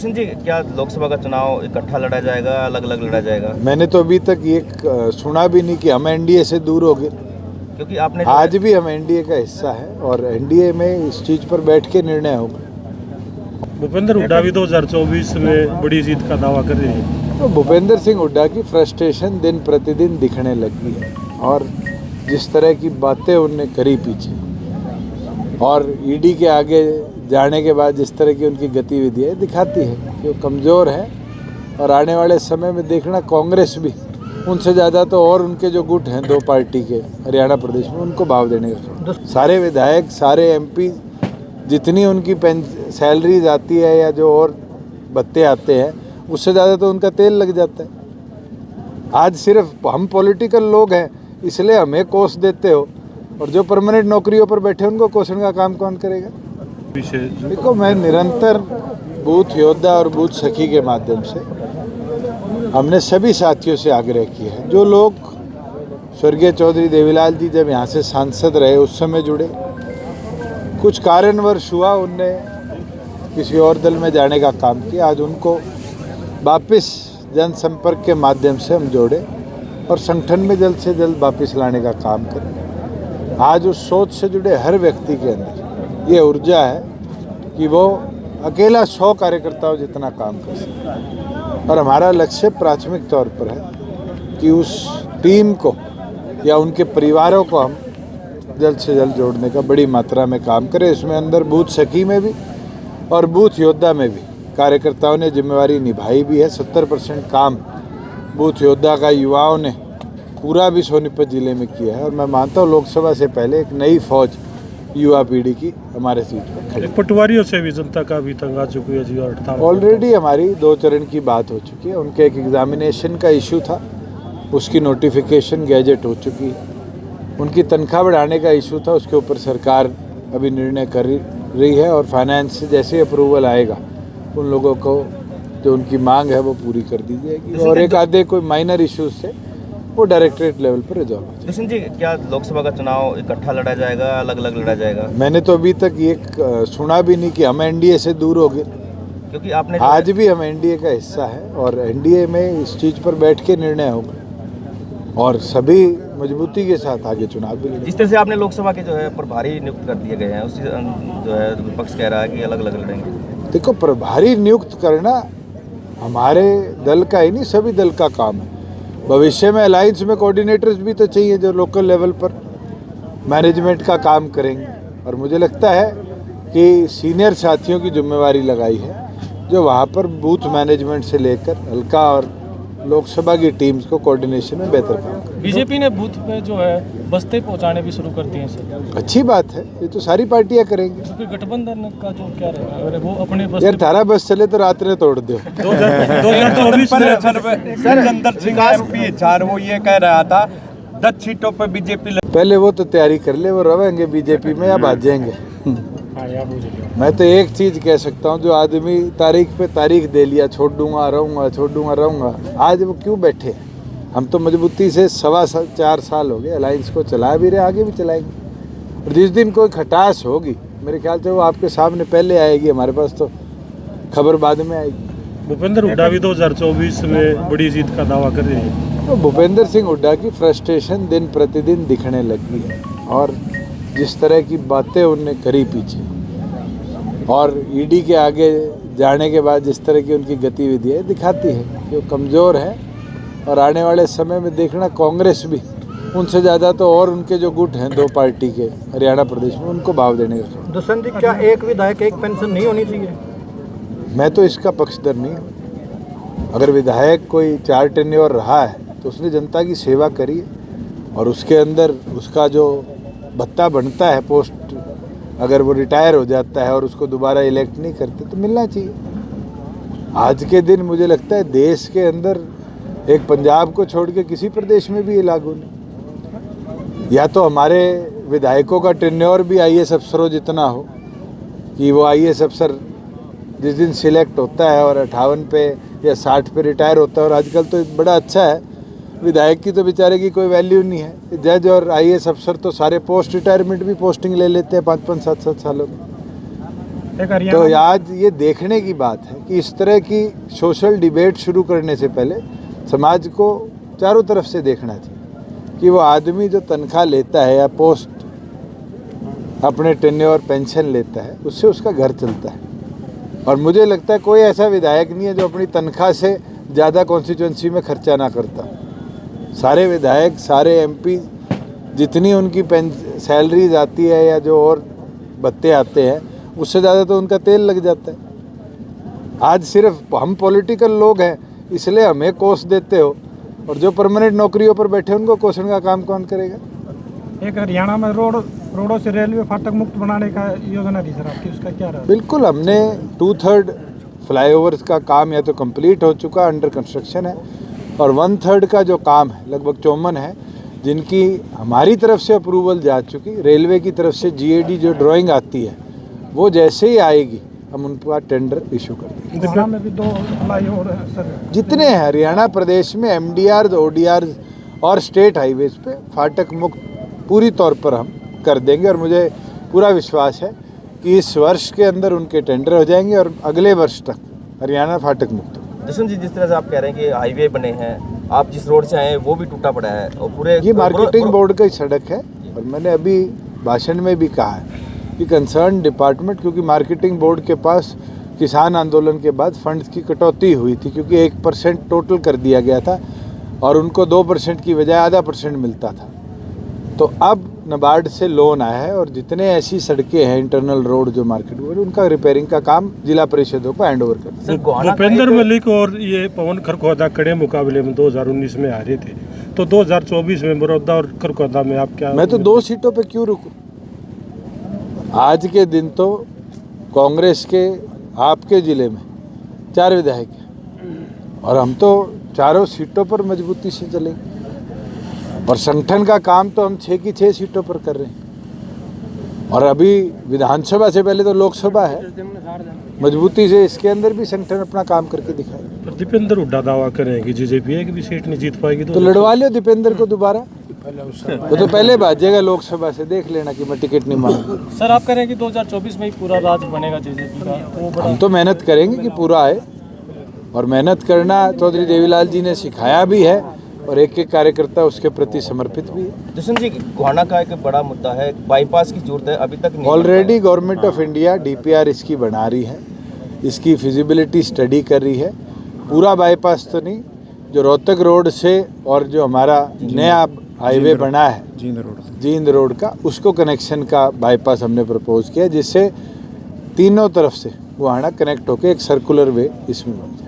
जशन जी, क्या लोकसभा का चुनाव इकट्ठा लड़ा जाएगा, अलग अलग लड़ा जाएगा? मैंने तो अभी तक ये सुना भी नहीं कि हम एनडीए से दूर हो गए, क्योंकि आपने आज भी हम एनडीए का हिस्सा है और एनडीए में इस चीज़ पर बैठ के निर्णय होगा। भूपेंद्र हुड्डा भी 2024 में बड़ी जीत का दावा कर रही है। तो भूपेंद्र सिंह हुड्डा की फ्रस्ट्रेशन दिन प्रतिदिन दिखने लगी है और जिस तरह की बातें उनने करी पीछे और ईडी के आगे जाने के बाद जिस तरह की उनकी गतिविधियाँ दिखाती है कि वो कमज़ोर है और आने वाले समय में देखना कांग्रेस भी उनसे ज़्यादा तो और उनके जो गुट हैं दो पार्टी के हरियाणा प्रदेश में उनको भाव देने का सारे विधायक सारे एमपी जितनी उनकी सैलरीज आती है या जो और भत्ते आते हैं उससे ज़्यादा तो उनका तेल लग जाता है। आज सिर्फ हम पॉलिटिकल लोग हैं इसलिए हमें कोस देते हो और जो परमानेंट नौकरियों पर बैठे उनको कोसने का काम कौन करेगा? देखो, मैं निरंतर बूथ योद्धा और बूथ सखी के माध्यम से हमने सभी साथियों से आग्रह किया है, जो लोग स्वर्गीय चौधरी देवीलाल जी जब यहाँ से सांसद रहे उस समय जुड़े, कुछ कारणवश हुआ उनने किसी और दल में जाने का काम किया, आज उनको वापस जनसंपर्क के माध्यम से हम जोड़े और संगठन में जल्द से जल्द वापस लाने का काम करें। आज उस सोच से जुड़े हर व्यक्ति के अंदर ये ऊर्जा है कि वो अकेला 100 कार्यकर्ताओं जितना काम कर सके और हमारा लक्ष्य प्राथमिक तौर पर है कि उस टीम को या उनके परिवारों को हम जल्द से जल्द जोड़ने का बड़ी मात्रा में काम करें। इसमें अंदर बूथ सखी में भी और बूथ योद्धा में भी कार्यकर्ताओं ने जिम्मेवारी निभाई भी है। 70% काम बूथ योद्धा का युवाओं ने पूरा भी सोनीपत जिले में किया है और मैं मानता हूँ लोकसभा से पहले एक नई फौज युवा पीढ़ी की हमारे सीट पर खड़ी। पटवारियों से भी जनता का अभी तक आ चुकी है। ऑलरेडी हमारी 2 चरण की बात हो चुकी है। उनके एक एग्जामिनेशन का इशू था, उसकी नोटिफिकेशन गैजेट हो चुकी है। उनकी तनख्वाह बढ़ाने का इशू था, उसके ऊपर सरकार अभी निर्णय कर रही है और फाइनेंस से जैसे अप्रूवल आएगा उन लोगों को जो उनकी मांग है वो पूरी कर दी जाएगी और एक आधे कोई माइनर इश्यूज से वो डायरेक्टरेट लेवल पर रिजॉल्व हो जाएगा। जशन जी, क्या लोकसभा का चुनाव इकट्ठा लड़ा जाएगा, अलग अलग लड़ा जाएगा? मैंने तो अभी तक ये सुना भी नहीं कि हम एनडीए से दूर हो गए, क्योंकि आपने आज भी हम एनडीए का हिस्सा है और एनडीए में इस चीज़ पर बैठ के निर्णय होगा और सभी मजबूती के साथ आगे चुनाव भी लड़ेंगे। जिस तरह से आपने लोकसभा के जो है प्रभारी नियुक्त कर दिए गए हैं, उसी जो है विपक्ष कह रहा है कि अलग अलग लड़ेंगे। देखो, प्रभारी नियुक्त करना हमारे दल का ही नहीं सभी दल का काम है। भविष्य में अलायंस में कोऑर्डिनेटर्स भी तो चाहिए जो लोकल लेवल पर मैनेजमेंट का काम करेंगे और मुझे लगता है कि सीनियर साथियों की जिम्मेवारी लगाई है जो वहाँ पर बूथ मैनेजमेंट से लेकर हल्का और लोकसभा की टीम्स को कोऑर्डिनेशन में बेहतर काम करें। बीजेपी ने बूथ पे जो है बस्ते पहुंचाने भी शुरू कर दिए हैं सर। अच्छी बात है, ये तो सारी पार्टियां करेंगी। क्योंकि गठबंधन का जो क्या रहेगा, अगर वो अपने यार थारा बस चले तो रात ने तोड़ दो। 2024 में वो ये कह रहा था 10 सीटों पर बीजेपी। पहले वो तो तैयारी कर ले, वो रहेंगे बीजेपी में या भाग जाएंगे। मैं तो एक चीज कह सकता हूँ, जो आदमी तारीख पे तारीख दे लिया छोड़ दूंगा रहूंगा, आज वो क्यों बैठे? हम तो मजबूती से 4.25 साल हो गए अलायंस को चला भी रहे, आगे भी चलाएंगे और जिस दिन कोई खटास होगी मेरे ख्याल से वो आपके सामने पहले आएगी, हमारे पास तो खबर बाद में आएगी। भूपेंद्र हुड्डा भी 2024 में बड़ी जीत का दावा कर रही है। तो भूपेंद्र सिंह हुड्डा की फ्रस्ट्रेशन दिन प्रतिदिन दिखने लगी है और जिस तरह की बातें उनने करी पीछे और ईडी के आगे जाने के बाद जिस तरह की उनकी गतिविधियाँ दिखाती है कि वो कमज़ोर है और आने वाले समय में देखना कांग्रेस भी उनसे ज़्यादा तो और उनके जो गुट हैं दो पार्टी के हरियाणा प्रदेश में उनको भाव देने का। दशन जी, क्या एक विधायक एक पेंशन नहीं होनी चाहिए? मैं तो इसका पक्षधर नहीं हूँ। अगर विधायक कोई 4 टेन्योर रहा है तो उसने जनता की सेवा करी है और उसके अंदर उसका जो भत्ता बनता है, पोस्ट अगर वो रिटायर हो जाता है और उसको दोबारा इलेक्ट नहीं करते तो मिलना चाहिए। आज के दिन मुझे लगता है देश के अंदर एक पंजाब को छोड़ के किसी प्रदेश में भी ये लागू नहीं। या तो हमारे विधायकों का टेन्योर भी आईएएस अफसरों जितना हो कि वो आईएएस अफसर जिस दिन सिलेक्ट होता है और 58 पे या 60 पे रिटायर होता है और आजकल तो बड़ा अच्छा है, विधायक की तो बेचारे की कोई वैल्यू नहीं है। जज और आईएएस अफसर तो सारे पोस्ट रिटायरमेंट भी पोस्टिंग ले लेते हैं 5-5, 7-7 सालों में। तो आज ये देखने की बात है कि इस तरह की सोशल डिबेट शुरू करने से पहले समाज को चारों तरफ से देखना चाहिए कि वो आदमी जो तनख्वाह लेता है या पोस्ट अपने टेन्योर पेंशन लेता है उससे उसका घर चलता है। और मुझे लगता है कोई ऐसा विधायक नहीं है जो अपनी तनख्वाह से ज़्यादा कॉन्स्टिट्यूंसी में खर्चा ना करता। सारे विधायक, सारे एमपी, जितनी उनकी सैलरीज आती है या जो और भत्ते आते हैं उससे ज़्यादा तो उनका तेल लग जाता है। आज सिर्फ हम पॉलिटिकल लोग हैं इसलिए हमें कोस देते हो, और जो परमानेंट नौकरियों पर बैठे उनको कोसने का काम कौन करेगा? एक हरियाणा में रोडों से रेलवे फाटक मुक्त बनाने का योजना थी सर आपकी, उसका क्या रहा? बिल्कुल, हमने 2/3 फ्लाईओवर्स का काम या तो कंप्लीट हो चुका, अंडर कंस्ट्रक्शन है, और 1/3 का जो काम है लगभग 54 है जिनकी हमारी तरफ से अप्रूवल जा चुकी। रेलवे की तरफ से GAD जो ड्राइंग आती है वो जैसे ही आएगी हम उनका टेंडर इशू कर देंगे। हरियाणा में भी 2 फ्लाईओवर है सर, जितने हैं हरियाणा प्रदेश में MDRs, ODRs और स्टेट हाईवेज पे फाटक मुक्त पूरी तौर पर हम कर देंगे, और मुझे पूरा विश्वास है कि इस वर्ष के अंदर उनके टेंडर हो जाएंगे और अगले वर्ष तक हरियाणा फाटक मुक्त होगा। जशन जी, जिस तरह से आप कह रहे हैं कि हाईवे बने हैं, आप जिस रोड से आए हैं वो भी टूटा पड़ा है और पूरे ये मार्केटिंग बोर्ड का ही सड़क है, और मैंने अभी भाषण में भी कहा है कि कंसर्न डिपार्टमेंट, क्योंकि मार्केटिंग बोर्ड के पास किसान आंदोलन के बाद फंड्स की कटौती हुई थी क्योंकि 1% टोटल कर दिया गया था और उनको 2% की बजाय आधा % मिलता था। तो अब नाबार्ड से लोन आया है और जितने ऐसी सड़कें हैं इंटरनल रोड जो मार्केट बोर्ड, उनका रिपेयरिंग का काम जिला परिषदों को हैंड ओवर कर। भूपेंद्र मलिक और ये पवन खरखोदा कड़े मुकाबले में 2019 में हारे थे, तो 2024 में बड़ौदा और खरखोदा में आप क्या? मैं तो 2 सीटों पे क्यों रुकूं? आज के दिन तो कांग्रेस के आपके ज़िले में 4 विधायक हैं और हम तो चारों सीटों पर मजबूती से चलेंगे, और संगठन का काम तो हम 6 की 6 सीटों पर कर रहे हैं। और अभी विधानसभा से पहले तो लोकसभा है, मजबूती से इसके अंदर भी संगठन अपना काम करके दिखाएगा। दीपेंद्र हुड्डा दावा करें कि बीजेपी एक भी सीट नहीं जीत पाएगी, तो लड़वा लियो दीपेंद्र को दोबारा, वो तो पहले भाजेगा लोकसभा से, देख लेना कि मैं टिकट नहीं मांगूंगा। सर आप कह रहे हैं कि 2024 में ही पूरा राज बनेगा JJP का, वो बड़ा हम तो मेहनत करेंगे कि पूरा आए, और मेहनत करना चौधरी देवीलाल जी ने सिखाया भी है और एक एक कार्यकर्ता उसके प्रति समर्पित भी है। जशन जी, गोहाना का एक बड़ा मुद्दा है, बाईपास की जरूरत है, अभी तक नहीं। Already government of India DPR इसकी बना रही है, इसकी फिजिबिलिटी स्टडी कर रही है। पूरा बाईपास तो नहीं, जो रोहतक रोड से और जो हमारा नया हाईवे बना है जींद रोड का, उसको कनेक्शन का बाईपास हमने प्रपोज किया, जिससे तीनों तरफ से गोहाना कनेक्ट होकर एक सर्कुलर वे इसमें बन जाए।